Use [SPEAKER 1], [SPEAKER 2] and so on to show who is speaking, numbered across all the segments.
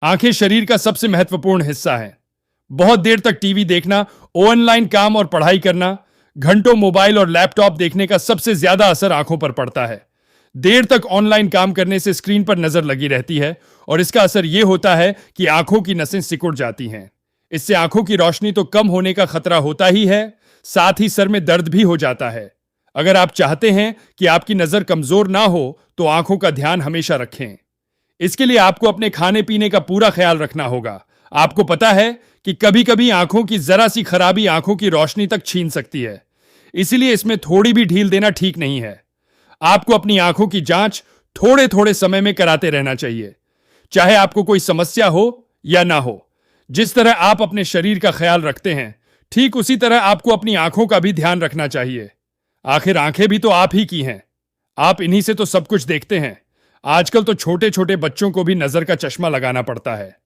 [SPEAKER 1] आंखें शरीर का सबसे महत्वपूर्ण हिस्सा है। बहुत देर तक टीवी देखना, ऑनलाइन काम और पढ़ाई करना, घंटों मोबाइल और लैपटॉप देखने का सबसे ज्यादा असर आंखों पर पड़ता है। देर तक ऑनलाइन काम करने से स्क्रीन पर नजर लगी रहती है और इसका असर यह होता है कि आंखों की नसें सिकुड़ जाती हैं। इससे आंखों की रोशनी तो कम होने का खतरा होता ही है, साथ ही सर में दर्द भी हो जाता है। अगर आप चाहते हैं कि आपकी नजर कमजोर ना हो तो आंखों का ध्यान हमेशा रखें। इसके लिए आपको अपने खाने पीने का पूरा ख्याल रखना होगा। आपको पता है कि कभी कभी आंखों की जरा सी खराबी आंखों की रोशनी तक छीन सकती है, इसीलिए इसमें थोड़ी भी ढील देना ठीक नहीं है। आपको अपनी आंखों की जांच थोड़े थोड़े समय में कराते रहना चाहिए, चाहे आपको कोई समस्या हो या ना हो। जिस तरह आप अपने शरीर का ख्याल रखते हैं, ठीक उसी तरह आपको अपनी आंखों का भी ध्यान रखना चाहिए। आखिर आंखें भी तो आप ही की हैं, आप इन्हीं से तो सब कुछ देखते हैं। आजकल तो छोटे छोटे बच्चों को भी नजर का चश्मा लगाना पड़ता है।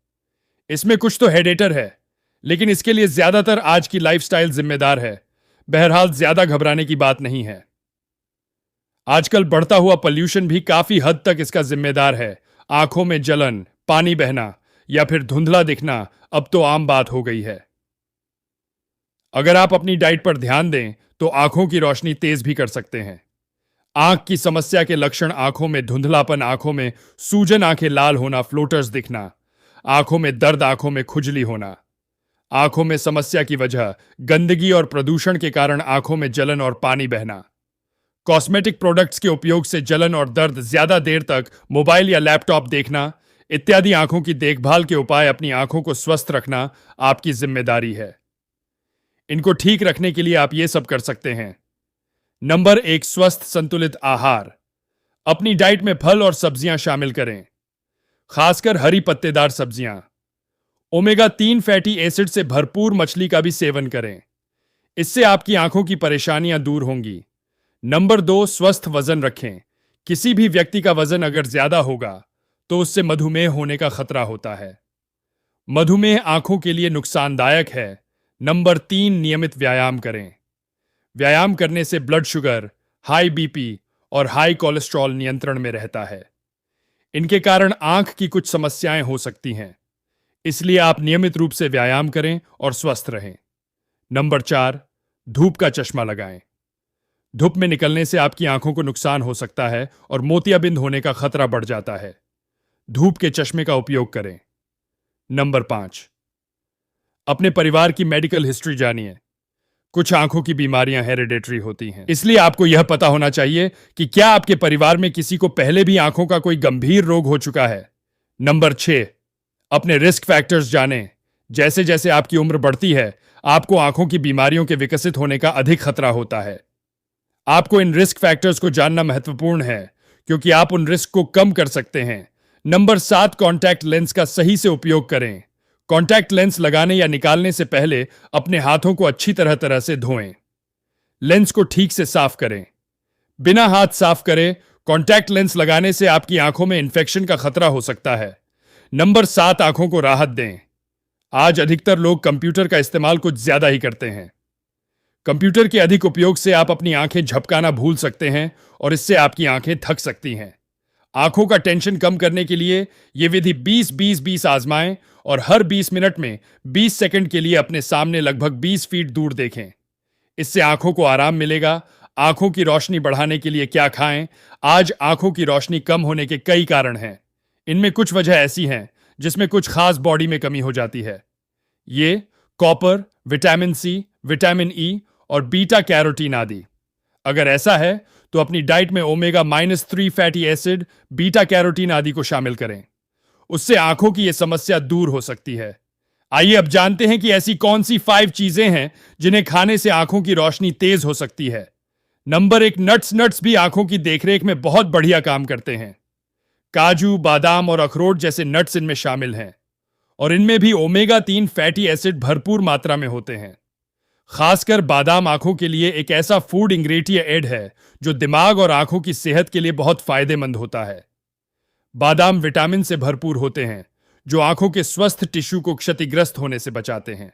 [SPEAKER 1] इसमें कुछ तो हेडेटर है, लेकिन इसके लिए ज्यादातर आज की लाइफस्टाइल जिम्मेदार है। बहरहाल ज्यादा घबराने की बात नहीं है। आजकल बढ़ता हुआ पोल्यूशन भी काफी हद तक इसका जिम्मेदार है। आंखों में जलन, पानी बहना या फिर धुंधला दिखना अब तो आम बात हो गई है। अगर आप अपनी डाइट पर ध्यान दें तो आंखों की रोशनी तेज भी कर सकते हैं। आंख की समस्या के लक्षण आंखों में धुंधलापन, आंखों में सूजन, आंखें लाल होना, फ्लोटर्स दिखना, आंखों में दर्द, आंखों में खुजली होना। आंखों में समस्या की वजह गंदगी और प्रदूषण के कारण आंखों में जलन और पानी बहना। कॉस्मेटिक प्रोडक्ट्स के उपयोग से जलन और दर्द, ज्यादा देर तक मोबाइल या लैपटॉप देखना इत्यादि। आंखों की देखभाल के उपाय, अपनी आंखों को स्वस्थ रखना आपकी जिम्मेदारी है। इनको ठीक रखने के लिए आप ये सब कर सकते हैं। नंबर 1, स्वस्थ संतुलित आहार। अपनी डाइट में फल और सब्जियां शामिल करें, खासकर हरी पत्तेदार सब्जियां। ओमेगा 3 फैटी एसिड से भरपूर मछली का भी सेवन करें, इससे आपकी आंखों की परेशानियां दूर होंगी। नंबर 2, स्वस्थ वजन रखें। किसी भी व्यक्ति का वजन अगर ज्यादा होगा तो उससे मधुमेह होने का खतरा होता है। मधुमेह आंखों के लिए नुकसानदायक है। नंबर 3, नियमित व्यायाम करें। व्यायाम करने से ब्लड शुगर, हाई बीपी और हाई कोलेस्ट्रॉल नियंत्रण में रहता है। इनके कारण आंख की कुछ समस्याएं हो सकती हैं, इसलिए आप नियमित रूप से व्यायाम करें और स्वस्थ रहें। नंबर 4, धूप का चश्मा लगाएं। धूप में निकलने से आपकी आंखों को नुकसान हो सकता है और मोतियाबिंद होने का खतरा बढ़ जाता है। धूप के चश्मे का उपयोग करें। नंबर 5, अपने परिवार की मेडिकल हिस्ट्री जानिए। कुछ आंखों की बीमारियां हेरिडेटरी होती हैं, इसलिए आपको यह पता होना चाहिए कि क्या आपके परिवार में किसी को पहले भी आंखों का कोई गंभीर रोग हो चुका है। नंबर 6, अपने रिस्क फैक्टर्स जानें। जैसे जैसे आपकी उम्र बढ़ती है, आपको आंखों की बीमारियों के विकसित होने का अधिक खतरा होता है। आपको इन रिस्क फैक्टर्स को जानना महत्वपूर्ण है, क्योंकि आप उन रिस्क को कम कर सकते हैं। नंबर 7, कॉन्टैक्ट लेंस का सही से उपयोग करें। कॉन्टैक्ट लेंस लगाने या निकालने से पहले अपने हाथों को अच्छी तरह से धोएं। लेंस को ठीक से साफ करें। बिना हाथ साफ करे कॉन्टैक्ट लेंस लगाने से आपकी आंखों में इंफेक्शन का खतरा हो सकता है। नंबर 7, आंखों को राहत दें। आज अधिकतर लोग कंप्यूटर का इस्तेमाल कुछ ज्यादा ही करते हैं। कंप्यूटर के अधिक उपयोग से आप अपनी आंखें झपकाना भूल सकते हैं और इससे आपकी आंखें थक सकती हैं। आंखों का टेंशन कम करने के लिए यह विधि 20-20-20 आजमाएं और हर 20 मिनट में 20 सेकंड के लिए अपने सामने लगभग 20 फीट दूर देखें। इससे आंखों को आराम मिलेगा। आंखों की रोशनी बढ़ाने के लिए क्या खाएं? आज आंखों की रोशनी कम होने के कई कारण हैं। इनमें कुछ वजह ऐसी हैं जिसमें कुछ खास बॉडी में कमी हो जाती है। ये copper, vitamin C, vitamin E और बीटा कैरोटीन आदि। अगर ऐसा है तो अपनी डाइट में omega -3 fatty acid, beta carotene आदि को शामिल करें। उससे आंखों की यह समस्या दूर हो सकती है। आइए अब जानते हैं कि ऐसी कौन सी 5 चीजें हैं जिन्हें खाने से आंखों की रोशनी तेज हो सकती है। नंबर 1, नट्स भी आंखों की देखरेख में बहुत बढ़िया काम करते हैं। काजू, बादाम और अखरोट जैसे नट्स इनमें शामिल हैं और इनमें भी ओमेगा 3 फैटी एसिड भरपूर मात्रा में होते हैं। खासकर बादाम आंखों के लिए एक ऐसा फूड इंग्रेडिएंट है जो दिमाग और आंखों की सेहत के लिए बहुत फायदेमंद होता है। बादाम विटामिन से भरपूर होते हैं जो आंखों के स्वस्थ टिश्यू को क्षतिग्रस्त होने से बचाते हैं।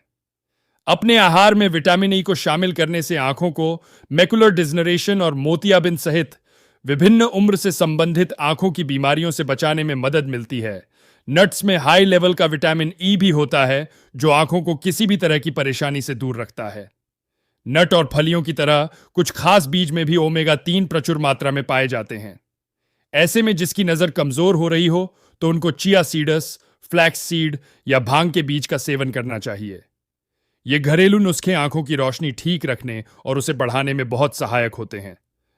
[SPEAKER 1] अपने आहार में विटामिन ई को शामिल करने से आंखों को मैकुलर डिजनरेशन और मोतियाबिंद सहित विभिन्न उम्र से संबंधित आंखों की बीमारियों से बचाने में मदद मिलती है। नट्स में हाई लेवल का विटामिन ई भी होता है जो आंखों को किसी भी तरह की परेशानी से दूर रखता है। नट और फलियों की तरह कुछ खास बीज में भी ओमेगा 3 प्रचुर मात्रा में पाए जाते हैं। ऐसे में जिसकी नजर कमजोर हो रही हो तो उनको चिया सीड्स, फ्लैक्स सीड या भांग के बीज का सेवन करना चाहिए। ये घरेलू नुस्खे आंखों की रोशनी ठीक रखने और उसे बढ़ाने में बहुत सहायक होते हैं।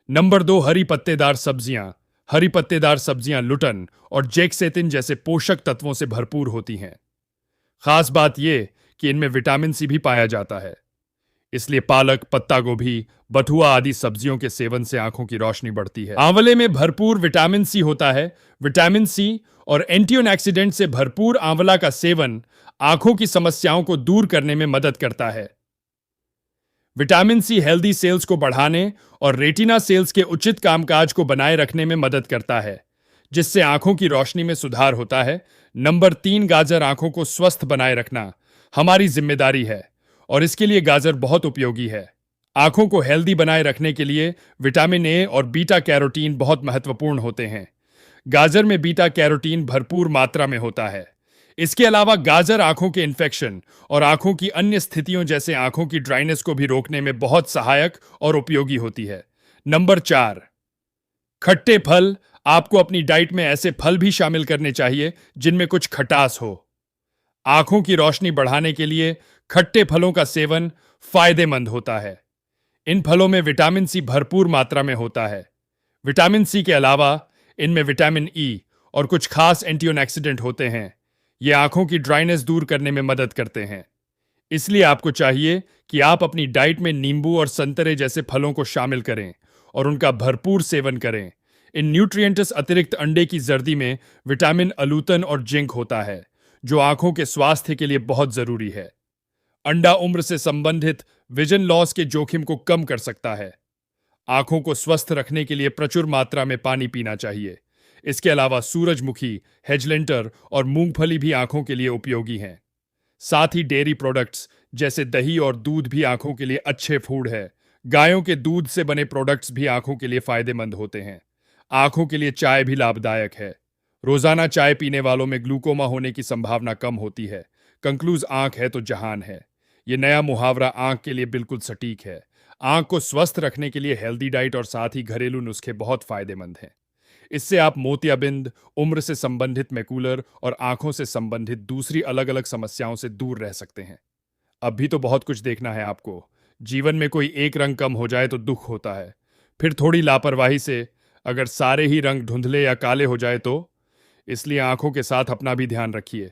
[SPEAKER 1] नंबर 2, हरी पत्तेदार सब्जियां। हरी पत्तेदार सब्जियां लुटन और जेक्सेतिन जैसे पोषक तत्वों से भरपूर होती हैं। खास बात यह कि इनमें विटामिन सी भी पाया जाता है, इसलिए पालक, पत्ता गोभी, बथुआ आदि सब्जियों के सेवन से आंखों की रोशनी बढ़ती है। आंवले में भरपूर विटामिन सी होता है। विटामिन सी और एंटीऑक्सीडेंट से भरपूर आंवला का सेवन आंखों की समस्याओं को दूर करने में मदद करता है। विटामिन सी हेल्दी सेल्स को बढ़ाने और रेटिना सेल्स के उचित कामकाज को बनाए रखने में मदद करता है, जिससे आंखों की रोशनी में सुधार होता है। नंबर 3, गाजर। आंखों को स्वस्थ बनाए रखना हमारी जिम्मेदारी है और इसके लिए गाजर बहुत उपयोगी है। आंखों को हेल्दी बनाए रखने के लिए विटामिन ए और बीटा कैरोटीन बहुत महत्वपूर्ण होते हैं। गाजर में बीटा कैरोटीन भरपूर मात्रा में होता है। इसके अलावा गाजर आंखों के इन्फेक्शन और आंखों की अन्य स्थितियों जैसे आंखों की ड्राइनेस को भी रोकने में बहुत सहायक और उपयोगी होती है। नंबर 4, खट्टे फल। आपको अपनी डाइट में ऐसे फल भी शामिल करने चाहिए जिनमें कुछ खटास हो। आंखों की रोशनी बढ़ाने के लिए खट्टे फलों का सेवन फायदेमंद होता है। इन फलों में विटामिन सी भरपूर मात्रा में होता है। विटामिन सी के अलावा इनमें विटामिन ई और कुछ खास एंटीऑक्सीडेंट होते हैं। ये आंखों की ड्राइनेस दूर करने में मदद करते हैं। इसलिए आपको चाहिए कि आप अपनी डाइट में नींबू और संतरे जैसे फलों को शामिल करें और उनका भरपूर सेवन करें। इन न्यूट्रिएंट्स अतिरिक्त अंडे की जर्दी में विटामिन अलूतन और जिंक होता है, जो आंखों के स्वास्थ्य के लिए बहुत जरूरी है। अंडा उम्र से संबंधित विजन लॉस के जोखिम को कम कर सकता है। आंखों को स्वस्थ रखने के लिए प्रचुर मात्रा में पानी पीना चाहिए। इसके अलावा सूरजमुखी, हेजलेंटर और मूंगफली भी आंखों के लिए उपयोगी हैं। साथ ही डेयरी प्रोडक्ट्स जैसे दही और दूध भी आंखों के लिए अच्छे फूड है। गायों के दूध से बने प्रोडक्ट्स भी आंखों के लिए फायदेमंद होते हैं। आंखों के लिए चाय भी लाभदायक है। रोजाना चाय पीने वालों में ग्लूकोमा होने की संभावना कम होती है। कंक्लूज आंख है तो जहान है। ये नया मुहावरा आंख के लिए बिल्कुल सटीक है। आंख को स्वस्थ रखने के लिए हेल्दी डाइट और साथ ही घरेलू नुस्खे बहुत फायदेमंद हैं। इससे आप मोतियाबिंद, उम्र से संबंधित मैकुलर और आंखों से संबंधित दूसरी अलग अलग समस्याओं से दूर रह सकते हैं। अब भी तो बहुत कुछ देखना है आपको। जीवन में कोई एक रंग कम हो जाए तो दुख होता है, फिर थोड़ी लापरवाही से अगर सारे ही रंग धुंधले या काले हो जाए तो। इसलिए आंखों के साथ अपना भी ध्यान रखिए।